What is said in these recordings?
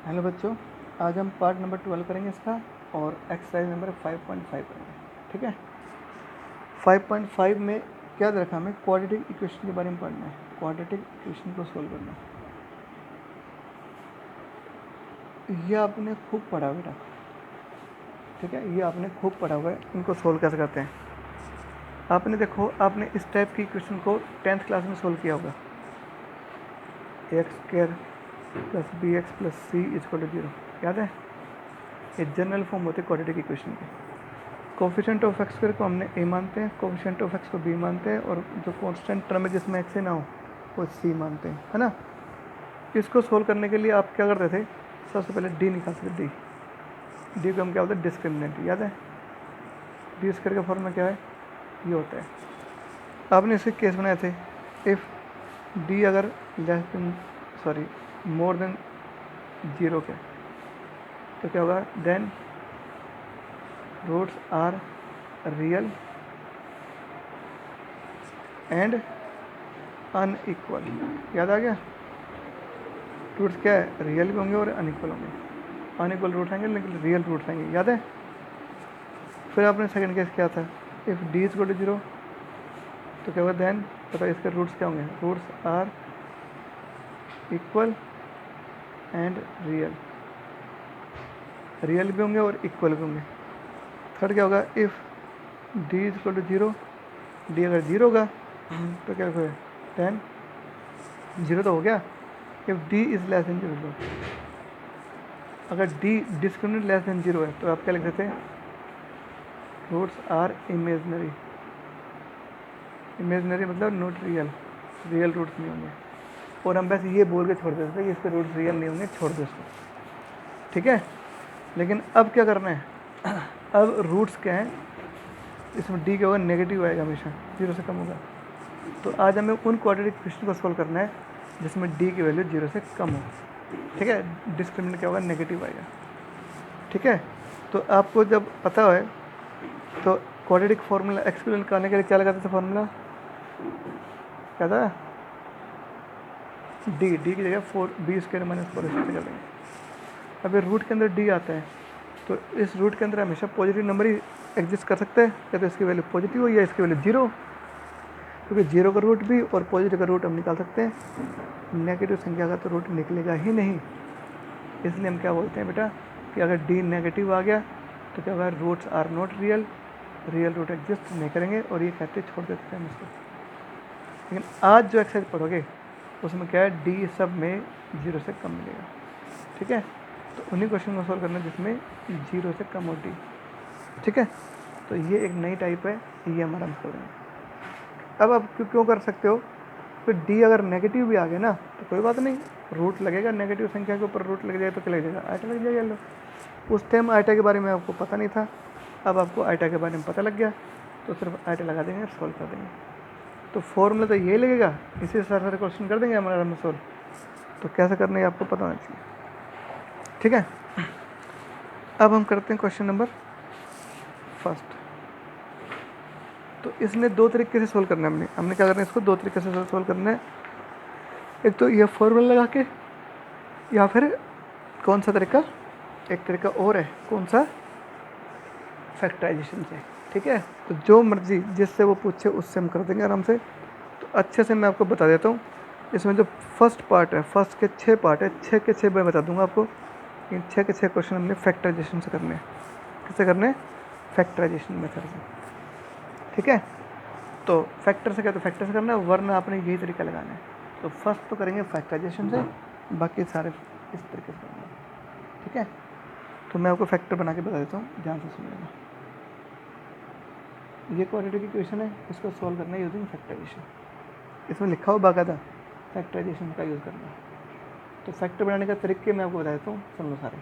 Hello बच्चों, आज हम पार्ट नंबर 12 करेंगे इसका और एक्सरसाइज नंबर 5.5 करेंगे। ठीक है, 5.5 में क्या दे रखा हमें, क्वाड्रेटिक इक्वेशन के बारे में पढ़ना है। क्वाड्रेटिक इक्वेशन को सोल्व करना है, ये आपने खूब पढ़ा बेटा। ठीक है, ये आपने खूब पढ़ा हुआ है। इनको सोल्व कैसे करते हैं आपने देखो, आपने इस टाइप की इक्वेशन को 10th क्लास में सोल्व किया होगा। x² plus bx plus c equal to 0, याद है? ये जनरल फॉर्म होते हैं क्वाड्रेटिक इक्वेशन के। कोफिशिएंट ऑफ एक्स स्क्वायर को हमने a मानते हैं, कोफिशिएंट ऑफ एक्स को b मानते हैं, और जो कांस्टेंट टर्म है जिसमें x ना हो वो c मानते हैं, है ना। इसको सोल्व करने के लिए आप क्या करते थे, सबसे पहले d निकालते थे। d को हम क्या होता है, डिस्क्रिमिनेंट, याद है? डी स्क्वायर का फॉर्मूला क्या है, ये होता है। आपने इसके केस बनाए थे, इफ़ d अगर मोर देन 0 के, तो क्या होगा, then roots are real and unequal. याद आ गया? रूट्स क्या है, रियल भी होंगे और अनइक्वल होंगे। अनइक्वल रूट्स आएंगे लेकिन रियल रूट्स आएंगे, याद है? फिर आपने सेकंड केस क्या था, if D is equal to 0, तो क्या होगा, देन पता इसके रूट्स क्या होंगे, roots are equal and real. Real भी होंगे और इक्वल भी होंगे। थर्ड क्या होगा, if D is equal to 0, D अगर 0 होगा तो क्या होगा, देन 0 तो हो गया। If D is less than 0, अगर डी डिस्क्रिमिनेंट लेस देन 0 है तो आप क्या लिख देते हैं, रूट्स आर इमेजनरी। इमेजनरी मतलब नॉट रियल, रियल रूट्स नहीं होंगे। और हम बस ये बोल के छोड़ देते थे कि इसके रूट्स रियल नहीं होंगे, छोड़ दो इसको। ठीक है, लेकिन अब क्या करना है, अब रूट्स क्या हैं, इसमें डी क्या होगा, नेगेटिव आएगा, हमेशा 0 से कम होगा। तो आज हमें उन क्वाड्रेटिक इक्वेशन को सोल्व करना है जिसमें डी की वैल्यू 0 से कम हो। ठीक है, डिस्क्रिमिनेंट क्या होगा, नेगेटिव आएगा। ठीक है, तो आपको जब पता है तो क्वाड्रेटिक फार्मूला एक्स को निकालने के लिए क्या लगाते थे, फार्मूला क्या था, डी की जगह 4b² माइनस 4ac कर देंगे। अब ये रूट के अंदर डी आता है तो इस रूट के अंदर हमेशा पॉजिटिव नंबर ही एग्जिस्ट कर सकता है, या तो इसकी वैल्यू पॉजिटिव हो या इसकी वैल्यू 0, क्योंकि 0 का रूट भी और पॉजिटिव का रूट हम निकाल सकते हैं। नेगेटिव संख्या का तो रूट निकलेगा ही नहीं, इसलिए हम क्या बोलते हैं बेटा कि अगर डी नेगेटिव आ गया तो क्या होगा, roots are not real, real root exist नहीं करेंगे, और ये कहते छोड़ देते हैं हम इसको। लेकिन आज जो एक्सरसाइज पढ़ोगे उसमें क्या है, डी सब में 0 से कम मिलेगा। ठीक है, तो उन्हीं क्वेश्चन को सोल्व करना है जिसमें 0 से कम हो डी। ठीक है, तो ये एक नई टाइप है, ये हमारा हम करेंगे। अब आप क्यों कर सकते हो, फिर डी अगर नेगेटिव भी आ गया ना तो कोई बात नहीं, रूट लगेगा, नेगेटिव संख्या के ऊपर रूट लग जाए तो क्या लग जाएगा, आइटा लग जाएगा। लो, उस टाइम आइटा के बारे में आपको पता नहीं था, अब आपको आइटा के बारे में पता लग गया तो सिर्फ आइटा लगा देंगे और सॉल्व कर देंगे। तो फॉर्मूला तो यही लगेगा, इसी से सारे क्वेश्चन कर देंगे हमारा हम सॉल्व। तो कैसे करना है आपको पता होना चाहिए। ठीक है, अब हम करते हैं क्वेश्चन नंबर फर्स्ट। तो इसने दो तरीके से सोल्व करना है, हमने क्या करना है, इसको दो तरीके से सोल्व करना है। एक तो ये फॉर्मूला लगा के, या फिर कौन सा तरीका, एक तरीका और है, कौन सा, फैक्टराइजेशन से। ठीक है, तो जो मर्जी जिससे वो पूछे उससे हम कर देंगे आराम से। तो अच्छे से मैं आपको बता देता हूँ, इसमें जो फर्स्ट पार्ट है, फर्स्ट के 6 पार्ट है, 6 के 6 मैं बता दूंगा आपको। इन 6 के 6 क्वेश्चन हमने फैक्टराइजेशन से करने हैं। किससे करने हैं, फैक्टराइजेशन मेथड से। ठीक है, तो फैक्टर से क्या, तो फैक्टर से करना है, वरना आपने यही तरीका लगाना है। तो फर्स्ट तो करेंगे फैक्टराइजेशन से, बाकी सारे इस तरीके से करेंगे। ठीक है, तो मैं आपको फैक्टर बना के बता देता हूँ, ध्यान से सुनिएगा। ये क्वाड्रेटिक इक्वेशन है, इसको सॉल्व करना है यूजिंग फैक्टराइजेशन। इसमें लिखा हुआ बाकायदा फैक्टराइजेशन का यूज़ करना है। तो फैक्टर बनाने का तरीके मैं आपको बता देता हूँ, सुन लो सारे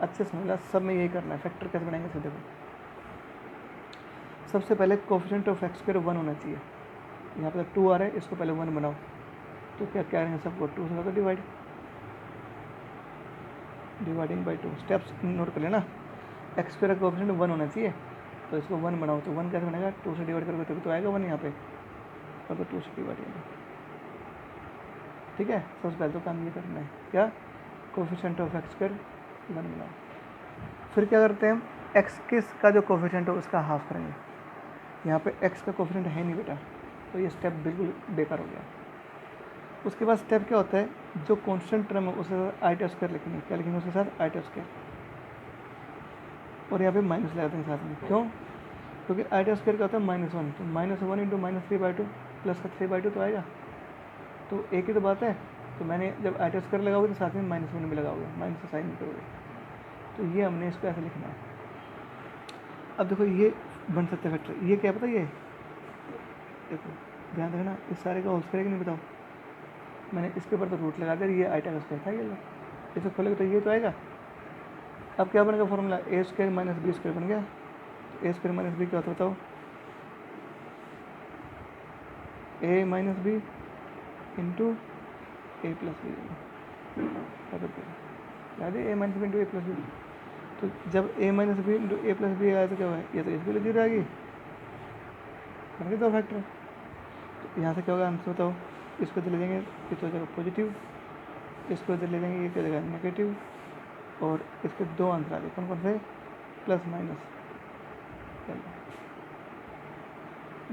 अच्छे से, मिला सब में यही करना है। फैक्टर कैसे बनाएंगे, तो देखो, सबसे पहले कोफिशिएंट ऑफ एक्स स्क्वायर 1 होना चाहिए। यहाँ पर 2 आ रहा है, इसको पहले 1 बनाओ। तो क्या क्या रहेंगे सबको, 2 से होगा डिवाइडिंग बाई 2। स्टेप्स नोट कर लेना, एक्स स्क्वायर का कोफिशिएंट 1 होना चाहिए, तो इसको 1 बनाओ। तो 1 कैसे बनेगा, 2 से डिवाइड करोगे तो आएगा 1 यहाँ पे, और तो 2 से डिवाइड होगा। ठीक है, सबसे पहले तो काम ये करना है, क्या, कोफिशिएंट ऑफ एक्स स्क्वायर 1 बनाओ। फिर क्या करते हैं हम, एक्स का जो कोफिशिएंट है उसका हाफ करेंगे। यहाँ पे एक्स का कोफिशिएंट है नहीं बेटा, तो ये स्टेप बिल्कुल बेकार हो गया। उसके बाद स्टेप क्या होता है, जो कांस्टेंट टर्म है उसके साथ आई टी स्क्वायर लिखेंगे। क्या लिखेंगे उसके साथ, आई टी स्क्वायर, और यहाँ पे माइनस लगा देंगे साथ में। क्यों, क्योंकि आई टी स्क्वायर क्या होता है -1, तो -1 इंटू -3/2 प्लस का 3/2 तो आएगा, तो एक ही तो बात है। तो मैंने जब आई टी स्क्वायर लगाओगे तो साथ में -1 भी लगाओगे, माइनस से साइन भी करोगे, तो ये हमने इसको ऐसे लिखना है। अब देखो ये बन सकता है फैक्टर, ये क्या पता, ये देखो ध्यान रखना, इस सारे का होल स्क्वायर कि नहीं बताओ, मैंने इसके ऊपर तो रूट लगा दिया, ये आई टी स्क्वायर था, ये लो इसे खोलेगा तो ये तो आएगा। अब क्या बनेगा formula, A square minus B square बन गया। तो ए स्क्वायर माइनस बी क्या होता है बताओ, A minus B into A plus B, याद है, ए माइनस बी इंटू ए प्लस बी। तो जब ए माइनस बी इंटू ए प्लस बी आया तो क्या हुआ, ये तो इसके लिए जीरो आ गई, बन गए दो फैक्टर। तो यहाँ से क्या होगा आंसर बताओ, इसको इधर ले जाएंगे, ये तो हो जाएगा पॉजिटिव, इसको इधर ले जाएंगे, ये क्या जाएगा नेगेटिव, और इसके दो आंसर आ गए, कौन कौन से, प्लस माइनस।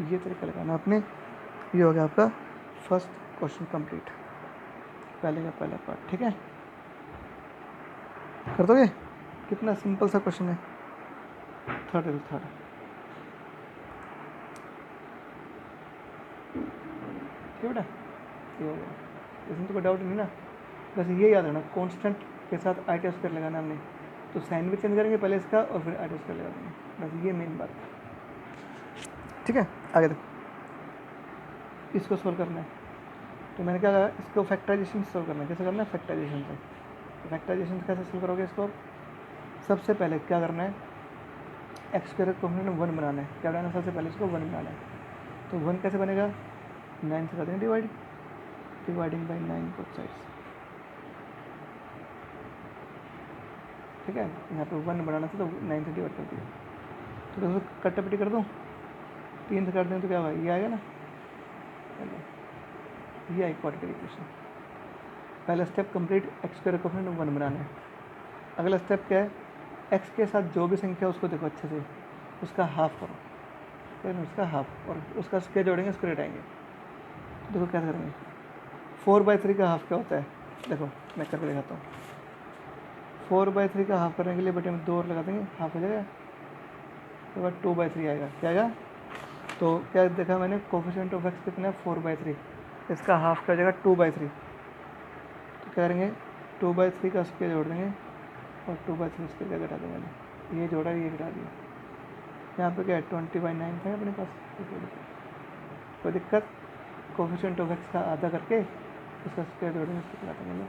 ये तरीका लगाना आपने। ये हो गया आपका फर्स्ट क्वेश्चन कंप्लीट, पहले का पहला पार्ट। ठीक है, कर दोगे, कितना सिंपल सा क्वेश्चन है। थर्ड है, थर्ड ठीक है बेटा, ये हो गया, इसमें तो कोई डाउट नहीं ना। वैसे ये याद रखना, कांस्टेंट के साथ आई टी स्क्वायर लगाना हमने, तो साइन भी चेंज करेंगे पहले इसका और फिर आई टी स्क्वायर लगा देंगे, बस ये मेन बात है। ठीक है, आगे देखो, इसको सोल्व करना है। तो मैंने क्या कहा, इसको फैक्टराइजेशन सोल्व करना है। कैसे करना है, फैक्टराइजेशन से। तो फैक्टराइजेशन कैसे सोल्व करोगे इसको, सबसे पहले क्या करना है, एक्स स्क्वायर को हमने 1 बनाना है। क्या बनाना है, सबसे पहले इसको 1 बनाना है। तो 1 कैसे बनेगा, 9 से कर देंगे divide, dividing by 9 both sides. ठीक है, यहाँ पे 1 बनाना था तो 9 से डिवाइड कर दिया। तो दोस्तों कट्टापट्टी कर दूँ, 3 से कर दें तो क्या होगा, ये आएगा ना, ये आई क्वाड्रेटिक इक्वेशन। पहला स्टेप कंप्लीट, एक्स स्क्वायर को हमने 1 बनाना है। अगला स्टेप क्या है, एक्स के साथ जो भी संख्या उसको देखो अच्छे से, उसका हाफ करो, फिर उसका हाफ, और उसका स्क्वायर जोड़ेंगे, स्क्वायर आएंगे। देखो क्या करेंगे, 4/3 का हाफ क्या होता है, देखो मैं करके दिखाता हूँ। 4/3 का हाफ करने के लिए बटे में 2 और लगा देंगे, हाफ हो जाएगा, उसके बाद 2/3 आएगा। क्या आएगा, तो क्या देखा मैंने, कोफिशिएंट ऑफ एक्स कितना है, 4/3, इसका हाफ क्या हो जाएगा 2/3। तो क्या करेंगे, 2/3 का स्क्वायर जोड़ देंगे और 2/3 स्क्वायर क्या घटा देंगे, ये जोड़ा ये घटा दिया। यहाँ पे क्या है, 20/9 था अपने पास, कोई दिक्कत, कोफिशिएंट ऑफ एक्स का आधा करके उसका स्क्वायर जोड़ेंगे, उसको घटा देंगे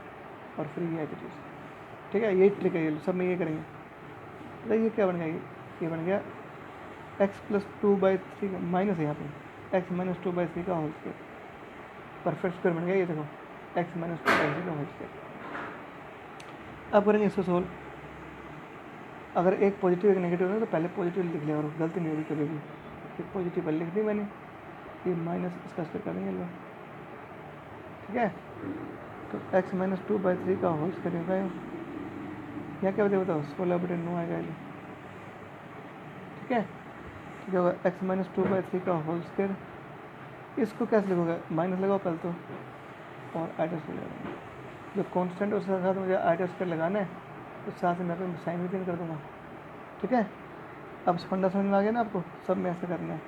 और फिर ये चीज़। ठीक है, यही ट्रिक है, ये सब में ये करेंगे। तो ये क्या बन गया, ये बन गया x प्लस 2/3 माइनस है यहाँ पे, x माइनस 2/3 का होल स्क्वायर, परफेक्ट स्क्वायर बन गया। ये देखो x माइनस 2/3 का होल स्क्वायर। अब करेंगे इसको सोल्व। अगर एक पॉजिटिव एक नेगेटिव है तो पहले पॉजिटिव लिख लिया, और गलती नहीं होगी कभी भी, एक पॉजिटिव पहले लिख दी मैंने, ये माइनस इसका स्क्वायर कर देंगे लो। ठीक है, तो x माइनस 2/3 का होल स्क्वायर होगा, यहाँ क्या बताओ 16/9 आएगा। ठीक है, तो क्या होगा, x माइनस 2/3 का होल स्क्वायर, इसको कैसे लिखोगे, माइनस लगाओ पहले तो, और आई टी स्क्वायर लगाएंगे। जो कांस्टेंट उसके साथ मुझे आई टी स्क्वायर लगाना है, उस साथ में मैं साइन भी चेंज कर दूँगा। ठीक है, अब फंडा समझ में आ गया ना आपको, सब में ऐसे करना है।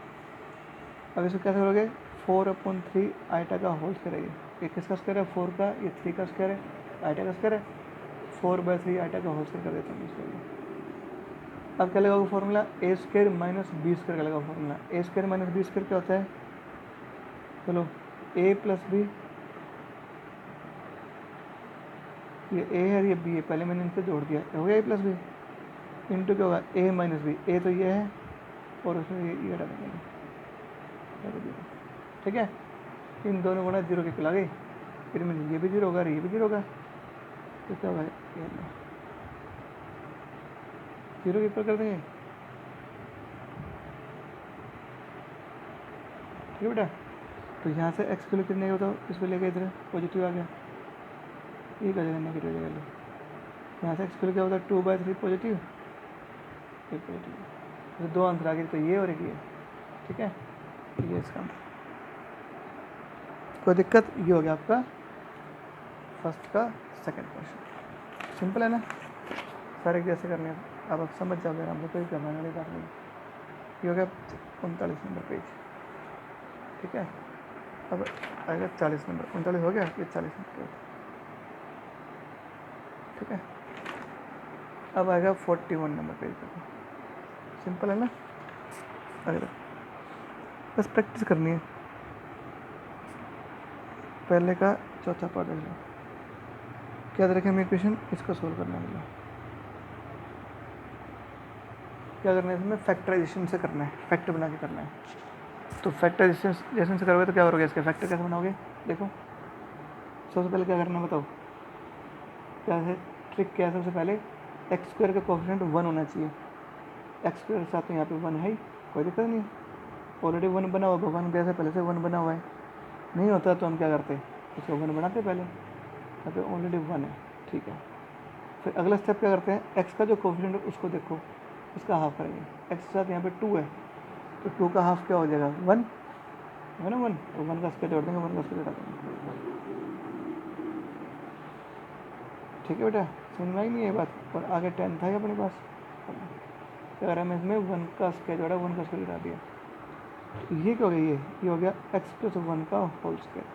अब इसको कैसे करोगे, 4/3 आईटा का होल स्क्वायर है, ये किसका स्क्वायर है, 4 का, ये 3 का स्क्वायर है, आईटा का स्क्वायर है, 4/3 आईटा का होल स्क्वायर कर देता हूँ इसको। अब क्या लगाओगे formula, A square minus B square का लगाओ formula. A square minus B square क्या होता है, चलो ए प्लस बी, ये ए है और ये बी है, पहले मैंने इनको जोड़ दिया, हो गया ए प्लस बी, इंटू क्या होगा ए माइनस बी, ए तो ये है और उसमें ये हटा देंगे। ठीक है, इन दोनों गुणा जीरो के खिला गई, फिर में ये भी जीरो होगा और ये भी जीरो होगा, तो क्या होगा, जीरो के ऊपर कर देंगे। ठीक है बेटा, तो यहाँ से x को कितने का बताओ, इसको लेके इधर पॉजिटिव आ गया, ये क्या जगह नेगेटिव जगह लो, यहाँ से एक्स की वैल्यू क्या होता है 2/3 पॉजिटिव, ये पॉजिटिव। तो दो आंसर आ गए, तो ये और एक ये। ठीक है, ये इसका आंसर। कोई दिक्कत? ये हो गया आपका फर्स्ट का सेकंड क्वेश्चन। सिंपल है ना, सारे जैसे करने हैं, अब आप समझ जाओगे आराम से, कोई घबराने वाली बात नहीं। ये हो गया 39 नंबर पेज। ठीक है, अब आएगा 40 नंबर। 39 हो गया, ये 40 नंबर पेज। ठीक है, अब आएगा 41 नंबर पेज पर। सिंपल है ना, अरे बस प्रैक्टिस करनी है। पहले का चौथा पार्ट देख लो, क्या रखें हमें इक्वेशन, इसको सोल्व करना है। क्या करना है इसमें, फैक्टराइजेशन से करना है, फैक्टर बना के करना है। तो फैक्टराइजेशन से करोगे तो क्या करोगे, इसके फैक्टर कैसे बनाओगे? देखो सबसे पहले क्या करना है बताओ, क्या है ट्रिक, क्या है? सबसे पहले एक्स स्क्वायर का कोफिशिएंट 1 होना चाहिए। एक्स स्क्वायर के साथ में यहाँ पे 1 है ही, कोई दिक्कत नहीं है, ऑलरेडी 1 बना हुआ, भगवान कैसे पहले से 1 बना हुआ है। नहीं होता तो हम क्या करते, उसको 1 बनाते पहले, यहाँ पे ऑलरेडी 1 है। ठीक है, फिर अगला स्टेप क्या करते हैं, एक्स का जो कोफिशिएंट है उसको देखो, उसका हाफ करेंगे। एक्स के साथ यहाँ पे 2 है, तो 2 का हाफ क्या हो जाएगा 1 है ना, 1, तो 1 का स्क्वायर जोड़ देंगे, 1 का स्क्वायर जोड़ देंगे। ठीक है बेटा, समझ में आई नहीं ये बात? और आगे 10 था अपने पास, क्या करा मैं इसमें 1 का स्क्वायर जोड़ा, 1 का स्क्वायर जोड़ा दिया। तो ये क्या हो गया, ये हो गया एक्स प्लस 1 का होल स्क्वायर।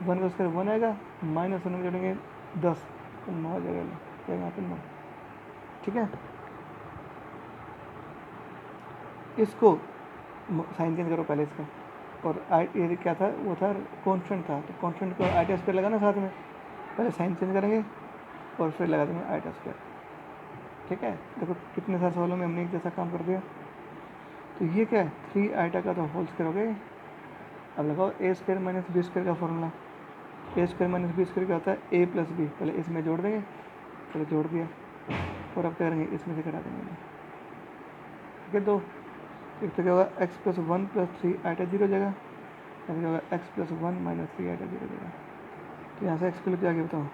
1 का स्क्वायर 1 आएगा, माइनस 1 में जोड़ेंगे 10, तो 9 आ जाएगा, क्या यहाँ पे 9। ठीक है, इसको साइन चेंज करो पहले इसका, और आई ये क्या था, वो था कॉन्स्टेंट था, तो कॉन्स्टेंट को आई टा स्क्वायर लगाना साथ में, पहले साइन चेंज करेंगे और फिर लगा देंगे आई टा स्क्वायर। ठीक है, देखो कितने सारे सवालों में हमने एक जैसा काम कर दिया। तो ये क्या है, 3 आइटा का तो होल स्क्वायर हो गया। अब लगाओ ए स्क्वायर माइनस बी स्क्वायर का formula. A square minus B square क्या होता है, ए प्लस बी, पहले इसमें जोड़ देंगे, पहले जोड़ दिया, और अब क्या करेंगे, इसमें से करा देंगे। ठीक है, दो, एक तो क्या होगा एक्स प्लस 1 प्लस 3 आइटा 0 हो जाएगा, क्या होगा एक्स प्लस 1 माइनस 3 आइटा 0 हो जाएगा। तो यहाँ से एक्स की वैल्यू क्या आ गया बताओ,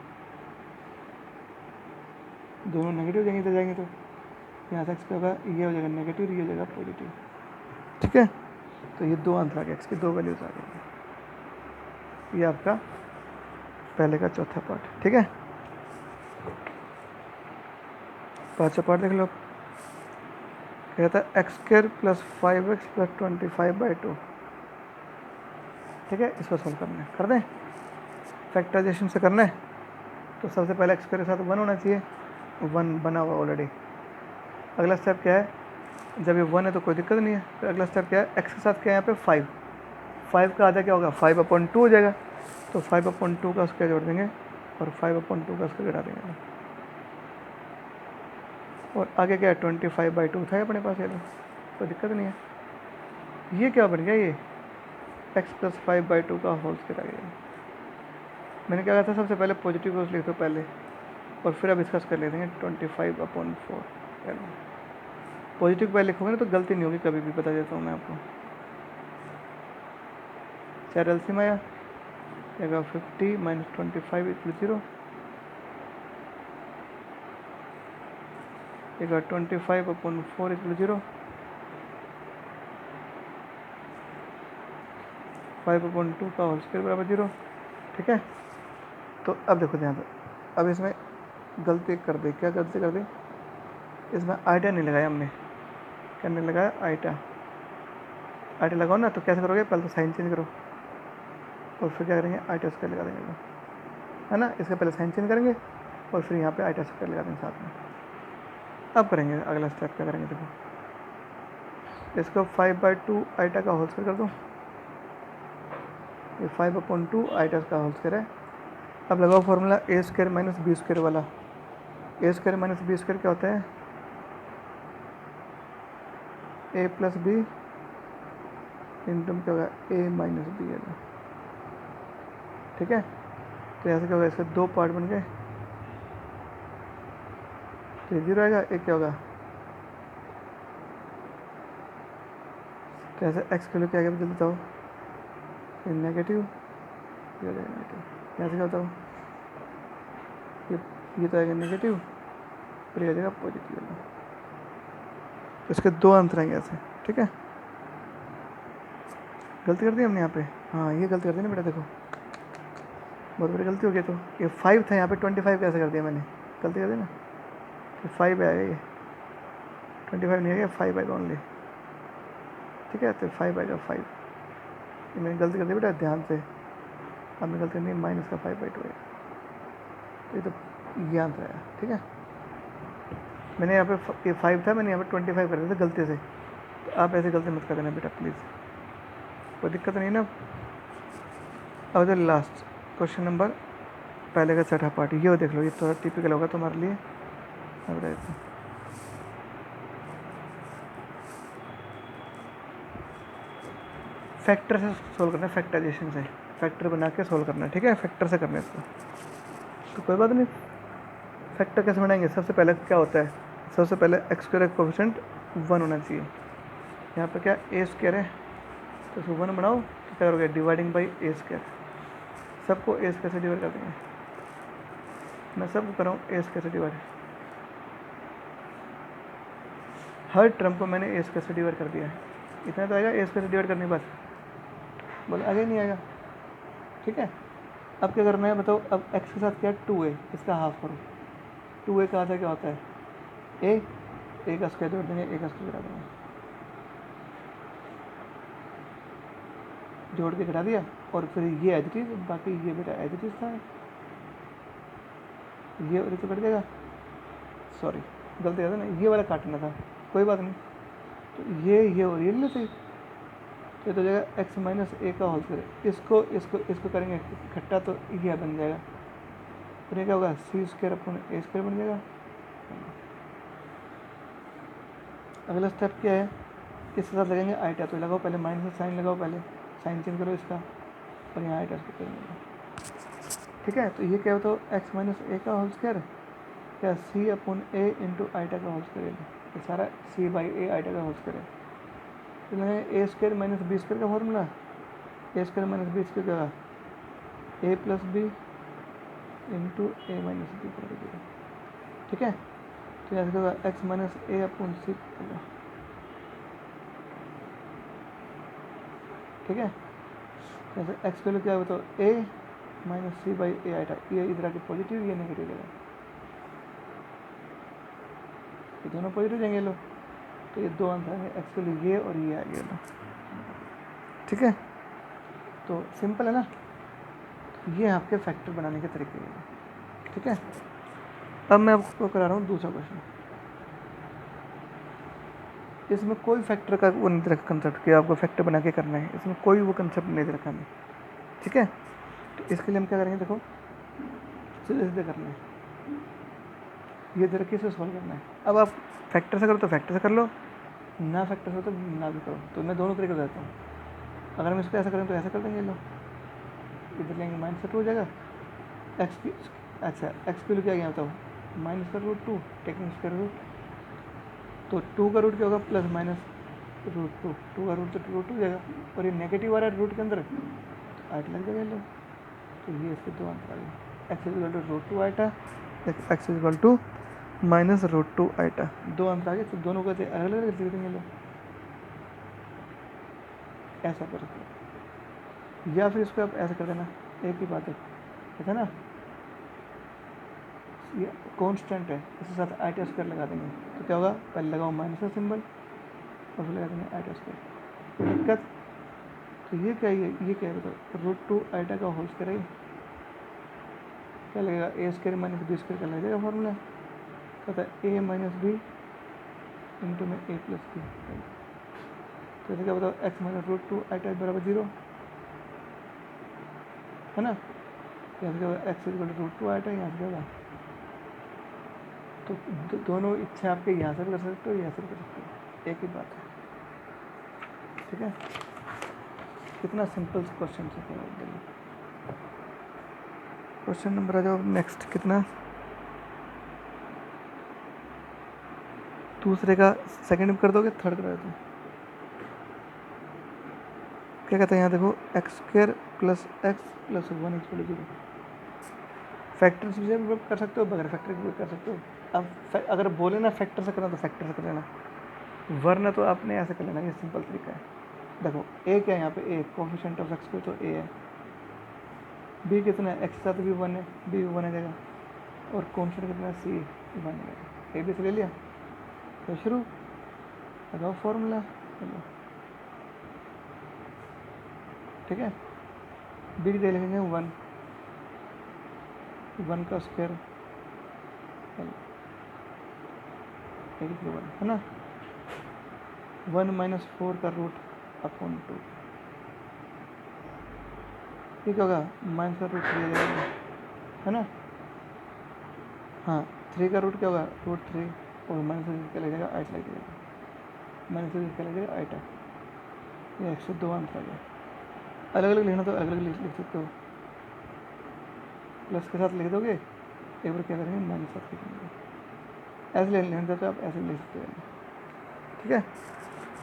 दोनों नेगेटिव जाएंगे तो जाएंगे, तो यहाँ से एक्स क्या होगा, ये हो जाएगा नेगेटिव, ये हो जाएगा पॉजिटिव। ठीक है, तो ये दो आंसर आ गए, एक्स की दो वैल्यूज आ गई। ये आपका पहले का चौथा पार्ट। ठीक है, पांचवा पार्ट देख लो, कहता है x square plus 5x plus 25/2। ठीक है, इसको सोल्व करना है, कर दें, फैक्टराइजेशन से करना है। तो सबसे पहले एक्स स्क्वायर के साथ 1 होना चाहिए, 1 बना हुआ ऑलरेडी। अगला स्टेप क्या है, जब ये 1 है तो कोई दिक्कत नहीं है। फिर अगला स्टेप क्या है, एक्स के साथ क्या है यहाँ पे 5 का आधा क्या होगा 5/2 हो जाएगा, तो 5/2 का स्क्वायर जोड़ देंगे और 5/2 का स्क्वायर घटा देंगे। और आगे क्या है 25/2 था अपने पास, ये तो कोई दिक्कत नहीं है। ये क्या बन गया, ये एक्स प्लस 5/2 का होल स्क्वायर आ गया। मैंने क्या कहा था, सबसे पहले पॉजिटिव को लिख दो पहले, और फिर अब इसका स्क्वायर ले देंगे 25/4। पॉजिटिव पहले लिखोगे ना तो गलती नहीं होगी कभी भी, बता देता हूँ मैं आपको। चार एलसीएम आया, 50 माइनस 25 इक्वल 0, 25/4 इक्वल 0, 5/2 का होल स्क्वायर बराबर 0। ठीक है, तो अब देखो ध्यान से, अब इसमें गलती कर दी, क्या गलती कर दी, इसमें आइटा नहीं लगाया हमने, क्या नहीं लगाया, आइटा लगाओ ना, तो कैसे करोगे, पहले तो साइन चेंज करो और फिर क्या करेंगे आइटा स्क्वायर लगा देंगे, है ना। इसके पहले साइन चेंज करेंगे और फिर यहाँ पे आइटा स्क्वायर लगा देंगे साथ में। अब करेंगे अगला स्टेप, क्या करेंगे देखो, इसको 5/2 आइटा का होल स्क्वायर कर दो, ये 5/2 आइटा का होल स्क्वायर है। अब लगाओ formula A square minus B square वाला। ए स्क्वायर माइनस बी स्क्वायर क्या होता है, ए प्लस बी इंटू क्या होगा ए माइनस बी है। ठीक है, तो यहाँ से क्या होगा, इसके दो पार्ट बन गए, तो ये 0 आएगा, एक क्या होगा, तो ऐसे एक्स के लिए क्या जल्दी बताओ, ये नेगेटिव, ये नेगेटिव, यहाँ से क्या बताओ, ये ये तो आएगा नेगेटिव और ये आ जाएगा पॉजिटिव वाला। तो इसके दो आंसर आएंगे ऐसे, ठीक है। गलती कर दी हमने यहाँ पे, हाँ ये गलती कर दी ना बेटा, देखो बहुत बड़ी गलती हो गई। तो ये 5 था, यहाँ पे 25 कैसे कर दिया मैंने, गलती कर दी ना। तो 5 आएगा, ये 25 नहीं आएगा, 5 आएगा ओनली, ठीक है। तो 5 आएगा, 5 ये मैंने गलती कर दी बेटा, ध्यान से। आपने गलती नहीं, माइनस का 5/2 है। तो ये तो ये आंसर आया, ठीक है। मैंने यहाँ पे ये 5 था, मैंने यहाँ पे 25 कर दिया था गलती से। तो आप ऐसे गलती मत कर देना बेटा प्लीज़, कोई दिक्कत नहीं ना। अब जो लास्ट क्वेश्चन नंबर पहले का छठा पार्ट, ये देख लो, ये थोड़ा टिपिकल होगा तुम्हारे लिए। अब देखो फैक्टर से सोल्व करना है, फैक्टराइजेशन से, फैक्टर बना के सोल्व करना है, ठीक है। फैक्टर से करना है इसको, तो कोई बात नहीं। फैक्टर कैसे बनाएंगे, सबसे पहले क्या होता है, सबसे पहले एक्स स्क्वायर का कोफिशिएंट 1 होना चाहिए। यहाँ पे क्या ए स्क्वायर है, तो उसको 1 बनाओ, तो क्या करोगे, डिवाइडिंग बाई ए स्क्वायर। सबको ए स्क्वायर से डिवाइड कर देंगे, मैं सबको कर रहा हूँ ए स्क्वायर से डिवाइड। हर टर्म को मैंने ए स्क्वायर से डिवाइड कर दिया है, इतना तो आएगा, ए स्क्वायर से डिवाइड करने के बाद बोले आगे नहीं आएगा, ठीक है। अब क्या करना है बताओ, अब एक्स के साथ क्या है 2a, इसका हाफ करो। 2a का आधा क्या होता है ए का स्क्वायर जोड़ देंगे, ए का स्क्वायर घटा देंगे, जोड़ के घटा दिया। और फिर ये एज इट इज, बाकी ये बेटा एज इट इज था, ये और तो कट जाएगा, सॉरी गलती कर ना, ये वाला काटना था, कोई बात नहीं। तो ये और ये ले सही, ये तो जाएगा एक्स माइनस ए का होल स्क्वायर। इसको इसको इसको करेंगे इकट्ठा, तो ये बन जाएगा। फिर क्या होगा, सी स्क्वायर अपॉन ए स्क्वायर बन जाएगा। अगला स्टेप क्या है, इसके साथ लगेंगे आइटा, तो लगाओ पहले माइनस का साइन लगाओ, पहले साइन चेंज करो इसका, और यहाँ आइटा इसको करेंगे, ठीक है। तो ये क्या होता है, एक्स माइनस ए का होल स्क्वायर, क्या C upon A into eta का होल स्क्वायर, ये सारा सी बाई ए आइटा का होल स्क्वायर है। तो A square minus B square का formula, A square minus B square का A plus B into A minus B, ठीक है। तो यहाँ से होगा X minus A upon C, ठीक है। जैसे एक्स वैल्यू क्या है बताओ, A minus C by A eta, ये इधर आके पॉजिटिव, ये नेगेटिव जाएगा, ये दोनों पॉजिटिव जाएंगे लो। तो ये दो आंसर है एक्चुअली, ये और ये आ गया लो, ठीक है। तो सिंपल है ना, ये आपके फैक्टर बनाने के तरीके हैं, ठीक है। अब मैं आपको करा रहा हूँ दूसरा क्वेश्चन। इसमें कोई फैक्टर का वो नहीं दे रखा कंसेप्ट कि आपको फैक्टर बना के करना है, इसमें कोई वो कंसेप्ट नहीं दे रखा है, ठीक है। तो इसके लिए हम क्या करेंगे, देखो सीधे सीधे करना है, ये दे रखी, इसे सॉल्व करना है। अब आप फैक्टर से करो तो फैक्टर से कर लो, ना फैक्टर से तो ना भी करो। तो मैं दोनों तरीके से देता हूँ। अगर हम इसको ऐसा करें तो ऐसा कर देंगे, लो इधर लेंगे माइनस का 2 हो जाएगा, एक्स की, अच्छा एक्स की क्या गया बताओ, माइनस का √2 टेकिंग स्क्वायर रूट, तो 2 का रूट क्या होगा, प्लस माइनस √2, 2 का रूट तो √2 हो जाएगा, और ये नेगेटिव आ रहा है रूट के अंदर, 8 लग जाएगा लो। तो ये इसके दो आंसर आ गए, x is equal to √2 iota, x is equal to minus √2 iota, दो आंसर आ गए। तो दोनों को अलग अलग लिख देंगे लो, ऐसा कर सकते, या फिर इसको आप ऐसा कर देना, एक ही बात है, ठीक है ना, ये कांस्टेंट है, इसके साथ आइटा स्क्वायर लगा देंगे। तो क्या होगा, पहले लगाओ माइनस का सिंबल और फिर लगा देंगे आइटा स्क्वायर, कोई दिक्कत। तो ये क्या है, ये क्या है बताओ, √2 आइटा का होल स्क्वायर है, क्या लगेगा, ए स्क्वायर माइनस बी स्क्वायर का लग जाएगा फॉर्मूला, कहता है ए माइनस बी इंटू में ए प्लस बी। तो ऐसे क्या बताओ, एक्स माइनस √2 आइटा बराबर 0 है ना। यहाँ से क्या होगा, एक्स इक्वल टू √2 आइटा, यहाँ से क्या होगा, तो दोनों इच्छा आपके यहाँ से भी कर सकते हो, यहाँ से भी कर सकते हो, एक ही बात है, ठीक है। कितना सिंपल क्वेश्चन है। क्वेश्चन नंबर आ जाओ नेक्स्ट, कितना, दूसरे का सेकंड में कर दोगे, थर्ड करा दो। क्या कहते हैं यहाँ देखो, x square plus x plus 1 equal 0, factor से भी कर सकते हो, बगैर फैक्टर भी कर सकते हो। अब अगर बोले ना फैक्टर से करना तो फैक्टर से कर लेना, वरना तो आपने ऐसे कर लेना, ये सिंपल तरीका है। देखो ए क्या है यहाँ पे, ए कोफिशिएंट ऑफ एक्स पे तो ए है, बी कितना है, एक्स का तो भी 1 है, बी 1 आ जाएगा, और कोफिशिएंट कितना है, सी 1 आ जाएगा। ए बी से ले लिया, तो शुरू लगाओ फॉर्मूला, ठीक है। बी की जगह लिखेंगे 1 का स्क्वायर है ना, 1 माइनस 4 का रूट अपॉन 2, ये क्या होगा, माइनस का रूट 3 आ जाएगा, है ना। हाँ 3 का रूट क्या होगा, रूट 3, और माइनस क्या लग जाएगा, 8 लग जाएगा, माइनस क्या लग जाएगा, 8 है। ये 102 आंसर आ गया। अलग अलग लिखना तो अलग अलग लिख सकते हो, प्लस के साथ लिख दोगे, एक बार क्या करेंगे, माइनस साथ लिखेंगे, ऐसे लेना तो आप ऐसे लिख सकते हो, ठीक है।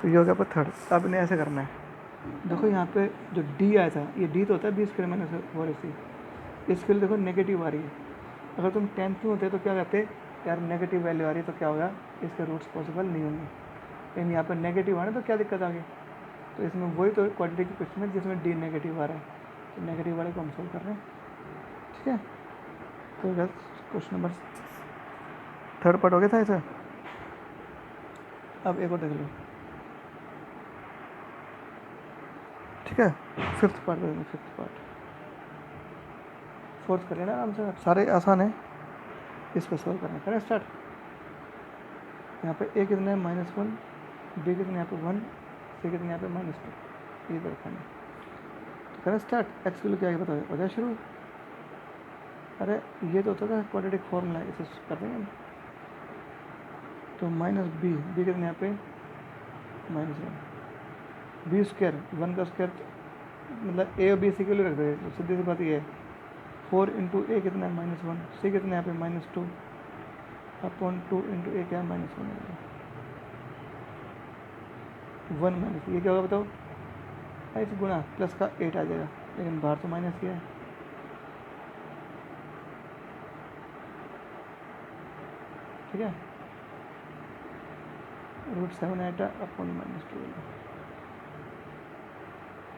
तो ये हो गया आपका थर्ड। अब इन्हें ऐसे करना है, देखो यहाँ पे जो डी आया था, ये डी तो होता है 20 माइनस 4ac, इसके लिए देखो नेगेटिव आ रही है। अगर तुम 10th में होते तो क्या कहते, यार नेगेटिव वैल्यू आ रही है तो क्या होगा, इसके रूट्स पॉसिबल नहीं होंगे, लेकिन यहाँ पर नेगेटिव आ रहा है तो क्या दिक्कत आ गई। तो इसमें वही तो क्वाड्रेटिक क्वेश्चन है जिसमें डी नेगेटिव आ रहा है, तो नेगेटिव वाले को हम सोल्व कर रहे हैं, ठीक है। तो बस क्वेश्चन नंबर थर्ड पार्ट हो गया था ऐसा। अब एक और देख लो, ठीक है। फिफ्थ पार्ट देखेंगे, फिफ्थ पार्ट फोर्थ कर लेना आराम से, सारे आसान है, इस पर सॉल्व करना। करें स्टार्ट। यहाँ पे ए कितना है, -1, बी कितना यहाँ पे 1, सी कितना यहाँ पे -2, ये रखना। तो करें स्टार्ट। एक्स किलो क्या है बताओ, हो जाए शुरू। अरे ये तो होता था क्वाड्रेटिक फॉर्मूला, इसे कर देंगे हम। तो -b कितना यहाँ पे -1, बी स्क्वायर 1 का स्क्वायर, मतलब ए और बी सी के लिए रख देंगे, तो सीधी सी बात ये है, 4 इंटू ए कितना है -1, सी कितना यहाँ पे -2 अपॉन 2 इंटू ए क्या है -1 है, 1 माइनस ये क्या होगा बताओ, इस गुणा प्लस का 8 आ जाएगा, लेकिन बाहर तो माइनस किया है, ठीक है। √7 आएगा अपॉन -2,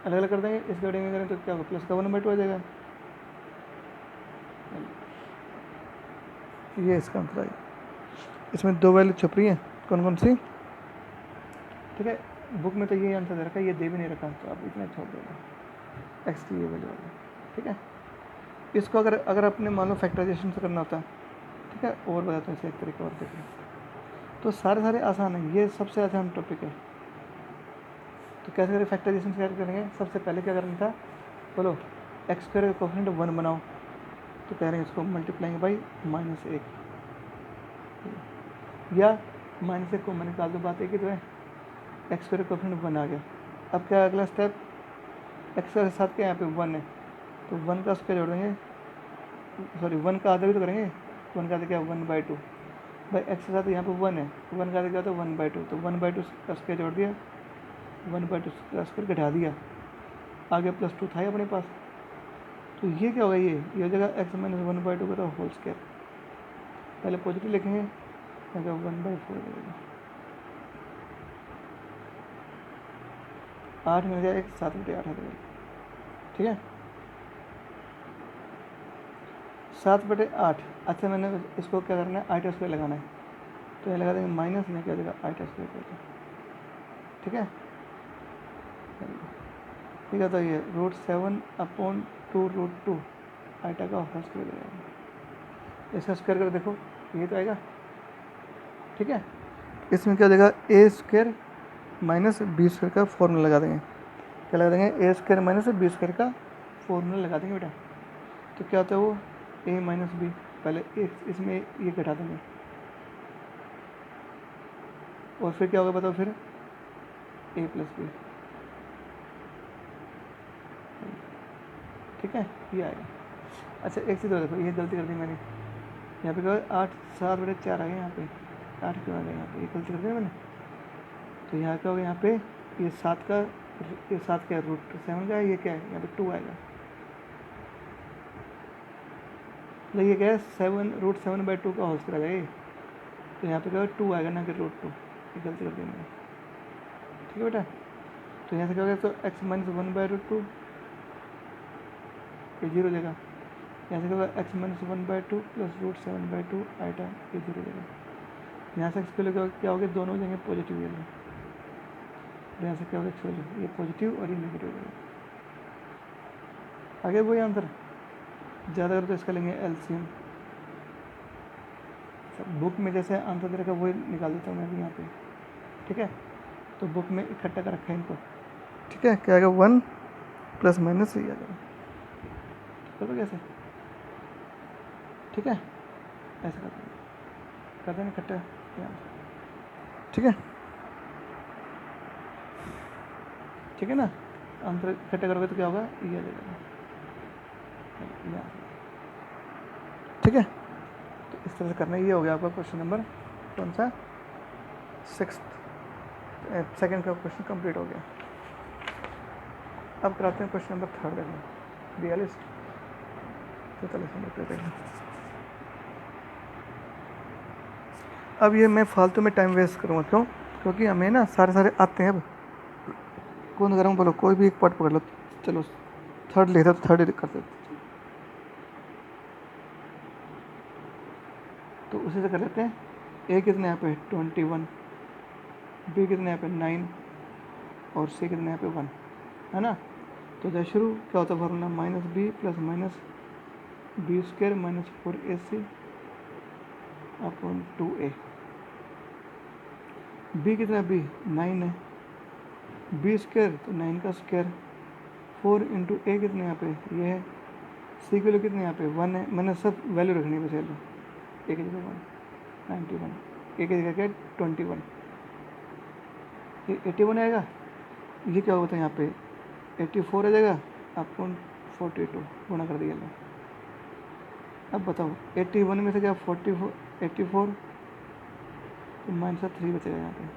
अलग अलग कर देंगे, इस गड़े में करें तो क्या होगा, प्लस का 1/2 आ जाएगा, ये इसका आंसर आएगा। इसमें दो वैल्यू छप रही हैं, कौन कौन सी, ठीक है। बुक में तो ये आंसर दे रखा है, ये दे भी नहीं रखा, तो आप इतना छोड़ देना एक्स की ये वैल्यू वाली, ठीक है। इसको अगर अगर अपने मान लो फैक्टराइजेशन से करना होता, ठीक है, और बताता हूँ इसे एक तरीके और देखिए, तो सारे आसान है, ये सबसे आसान टॉपिक है। तो कैसे करें फैक्टराइजेशन से कैसे करेंगे, सबसे पहले क्या करना था, बोलो एक्स स्क्वायर का कोफिशिएंट 1 बनाओ, तो कह रहे हैं इसको मल्टीप्लाइंग बाई -1, या -1 को मैंने निकाल दो, बात एक ही तो है, एक्स स्क्वायर का कोफिशिएंट 1 आ गया। अब क्या अगला स्टेप, एक्स के साथ क्या यहाँ पे 1 है, तो 1 का स्क्वायर जोड़ देंगे, सॉरी 1 का आधा भी तो करेंगे, 1 का आधा क्या 1/2, भाई एक्स के साथ यहाँ पे 1 है, 1 का आधा क्या होता है 1/2, तो 1/2 का स्क्वायर जोड़ दिया, 1/2 का स्क्वायर घटा दिया, आगे +2 था ही अपने पास, तो ये क्या होगा, ये हो जाएगा x - 1/2 का होल स्क्वायर, पहले पॉजिटिव लिखेंगे, 1/4 लगेगा, 8 मिल जाएगा, 7/8 आ जाएगा, ठीक है, 7/8। अच्छा मैंने इसको क्या करना है, 8 स्क्वायर लगाना है, तो ये लगा देंगे माइनस में क्या हो जाएगा 8 स्क्वायर हो जाएगा, ठीक है। ठीक है, तो ये √7 अपॉन 2√2 आइटा का होल स्क्वायर जाएगा, इसका स्क्वायर कर देखो, ये तो आएगा, ठीक है। इसमें क्या हो जाएगा, ए स्क्वायर माइनस बी स्क्वायर का फॉर्मूला लगा देंगे, क्या लगा देंगे, ए स्क्वायर माइनस बी स्क्वायर का फॉर्मूला लगा देंगे बेटा। तो क्या होता है वो, ए माइनस बी, पहले इसमें ये घटा देंगे, और फिर क्या होगा बताओ, फिर ए प्लस बी, ठीक है, ये आएगा। अच्छा एक चीज़ और देखो, ये गलती कर दी मैंने, यहाँ पे क्या 8/7 आ गया, यहाँ पे 8 क्यों आ गया, यहाँ पे ये गलती कर दी मैंने, तो यहाँ क्या होगा, यहाँ पे ये 7 का √7 क्या है, √7 का है, ये क्या है यहाँ पे 2 आएगा, देखिए क्या है, 7√7/2 का होल स्क्वायर आ जाएगा, तो यहाँ पे क्या होगा 2 आएगा ना कि √2, ये गलती कर दी मैंने, ठीक है बेटा। तो यहाँ से क्या होगा, तो x - 1/√2 ये 0 देगा, यहाँ से क्या होगा x - 1/2 + √7/2 आइटा ये 0 देगा। यहाँ से x वैल्यू क्या होगी, दोनों हो जाएंगे पॉजिटिव वैल्यू, तो यहाँ से क्या होगा x वैल्यू ये पॉजिटिव और ये नेगेटिव वैल्यू। आगे वही आंसर, ज़्यादा कर तो इसका लेंगे एलसीएम। बुक में जैसे आंसर दे रखा वही निकाल देता हूँ मैं भी यहाँ पे, ठीक है। तो बुक में इकट्ठा कर रखा है इनको, ठीक है। क्या आएगा 1 ± ये आ जाएगा, चलो कैसे, ठीक है, ऐसे कर देंगे इकट्ठा, ठीक है, ठीक है ना। आंसर इकट्ठा करोगे तो क्या होगा, ये आ जाएगा, ठीक है। तो इस तरह से करना, ये हो गया आपका क्वेश्चन नंबर कौन सा, 6th, सेकंड का क्वेश्चन कंप्लीट हो गया। अब कराते हैं क्वेश्चन नंबर 3rd, देखो 42 43 नंबर पे देखो। अब ये मैं फालतू में टाइम वेस्ट करूँगा, क्यों, क्योंकि हमें ना सारे आते हैं। अब कौन करूँ, बोलो कोई भी एक पार्ट पकड़ लो, चलो 3rd लेता तो 3rd करते, तो उसी से कर लेते हैं। ए कितने यहाँ पे 21, बी कितने यहाँ पे 9 और सी कितने यहाँ पे 1, है ना। तो जैसे शुरू क्या होता है formula, -b + -b² - 4ac / 2a। b कितना, b 9 है, b² तो 9 का स्क्वायर, 4 × a कितने यहाँ पे ये है, सी के लिए कितने यहाँ पे 1 है, मैंने सब वैल्यू रखनी है, चलो ए की जगह 1 91, ए की जगह क्या 21, ये 81 आएगा, ये क्या होता है यहाँ पे 84 आ जाएगा, आपको 42 गुणा कर दिया। अब बताओ 81 में से क्या 84 तो -3 बचेगा यहाँ पे, है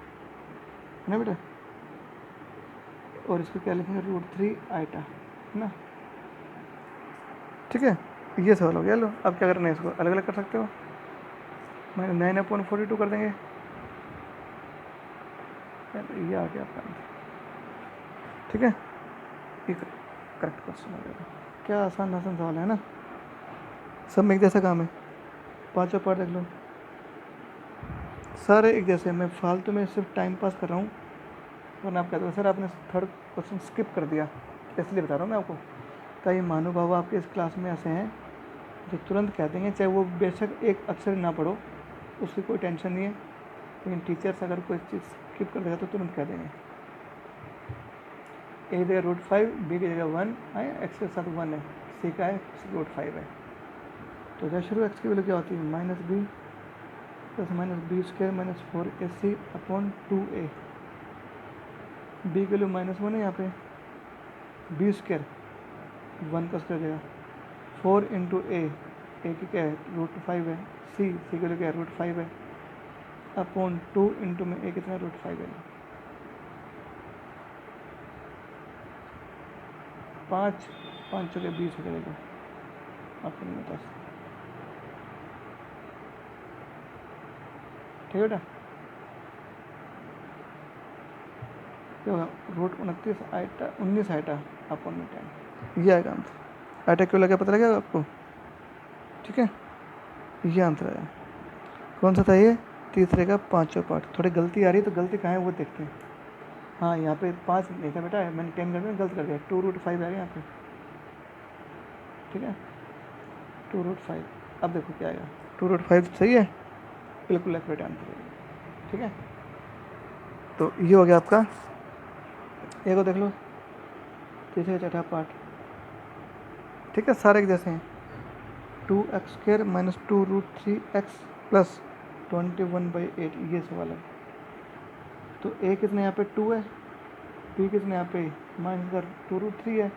ना बेटा, और इसको क्या लिखेंगे √3 आइटा, है ना, ठीक है। ये सवाल हो गया। लो अब क्या करना है, इसको अलग अलग कर सकते हो, मैंने 9/42 कर देंगे, ये आ गया आपका आंसर, ठीक है। ये करेक्ट क्वेश्चन हो गया, क्या आसान सवाल है ना, सब में एक जैसा काम है, पांचों पार्ट देख लो सारे एक जैसे। मैं फालतू में सिर्फ टाइम पास कर रहा हूँ, वरना आप कहते हो सर आपने 3rd क्वेश्चन स्किप कर दिया, इसलिए बता रहा हूँ मैं आपको। कई महानुभाव आपके इस क्लास में ऐसे हैं जो तुरंत कह देंगे, चाहे वो बेशक एक अक्षर ना पढ़ो, उसकी कोई टेंशन नहीं है, लेकिन टीचर्स अगर कोई चीज़ स्किप कर देगा तो तुरंत कह देंगे। ए की जगह √5, बी की जगह 1 है, एक्स के साथ 1 है, सी का है √5 है। तो जैसे शुरू एक्स की वैल्यू क्या होती है, -b + -b² - 4ac / 2a। B की वैल्यू -1 है यहाँ पे, b² 1 का स्क्वायर देगा, 4 × a की क्या है √5 है, सी की वैल्यू क्या है √5 है, / 2 × में a कितना √5 है, 5 5 चौके 20 हो जाएगा आपको नहीं बता, ठीक है बेटा। क्या होगा √29 आइटा 19 आइटा / 10, ये आएगा आंसर। आइटा क्यों लगा पता लगा आपको, ठीक है, ये आंसर आया। कौन सा था ये, तीसरे का 5वां पार्ट। थोड़ी गलती आ रही है, तो गलती कहाँ है वो देखते हैं। हाँ यहाँ पे 5 नहीं था बेटा, मैंने 10 कर दिया, गलत कर दिया, 2√5 आ गया यहाँ पे, ठीक है 2√5। अब देखो क्या आएगा, 2√5 सही है, बिल्कुल एक्यूरेट आंसर है, ठीक है। तो ये हो गया आपका, एक को देख लो तीसरे चौथा पार्ट, ठीक है, सारे एक जैसे हैं। 2x² - 2√3x + 21/8, ये सवाल है। तो a कितने यहाँ पे 2 है, b कितने यहाँ पे -2√3 है,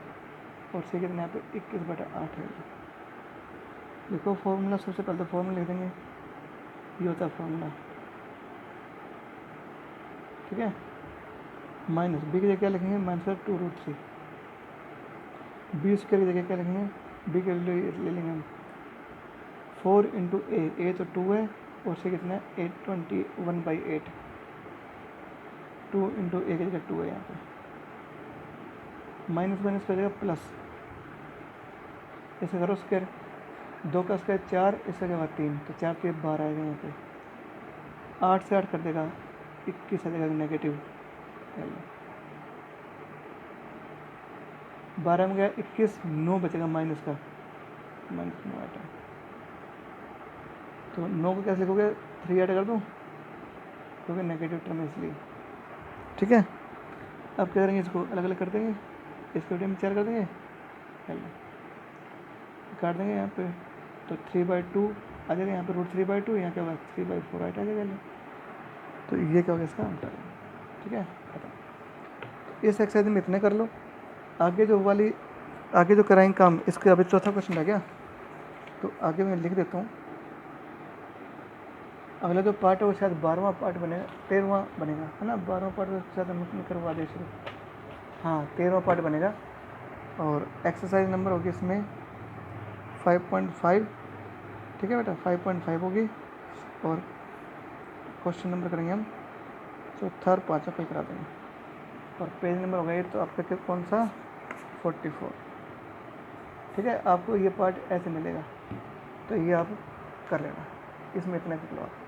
और c कितने यहाँ पे 21/8 है। देखो फॉर्मूला, सबसे पहले तो फॉर्मूला लिख देंगे, ये होता है फॉर्मूला, ठीक है। माइनस b की जगह क्या लिखेंगे -2√3, b² की जगह क्या लिखेंगे, b के लिए ले लेंगे हम 4 इंटू ए तो 2 है, और से कितना है 821/8, 2 इंटू ए की जगह 2 है यहाँ पे, माइनस माइनस कर देगा प्लस, इसे करो स्क्वायर, 2 का स्क्वायर 4, इसका क्या 3, तो 4 के 12 आएगा यहाँ पे, 8 से 8 कर देगा 21 आ जाएगा नेगेटिव, 12 में गया 21, 9 बचेगा माइनस का, माइनस 9 आटा, तो 9 को कैसे लिखोगे, 3 ऐड कर दूँ क्योंकि नेगेटिव टर्म है इसलिए, ठीक है। अब क्या करेंगे, इसको अलग अलग कर देंगे, इसको में 4 कर देंगे, काट देंगे यहाँ पे, तो 3/2 आ जाएगा यहाँ पे, √3/2, यहाँ क्या होगा 3/4 आ जाएगा, तो ये क्या होगा इसका आंसर, ठीक है। इस एक्सरसाइज में इतने कर लो, आगे जो कराएंगे काम, इसके अभी चौथा क्वेश्चन रह गया, तो आगे मैं लिख देता हूँ। अगला जो पार्ट है वो शायद 12वां पार्ट बनेगा, 13वां बनेगा, है ना, 12वां पार्ट शायद हम नहीं करवा दे शुरू, हाँ 13वां पार्ट बनेगा, और एक्सरसाइज नंबर होगी इसमें 5.5, ठीक है बेटा, 5.5 होगी, और क्वेश्चन नंबर करेंगे हम चौथा और पाँचवा कल करा देंगे, और पेज नंबर होगा ये तो आपका कौन सा 44, ठीक है। आपको ये पार्ट ऐसे मिलेगा, तो ये आप कर लेना, इसमें इतना कर लो आप।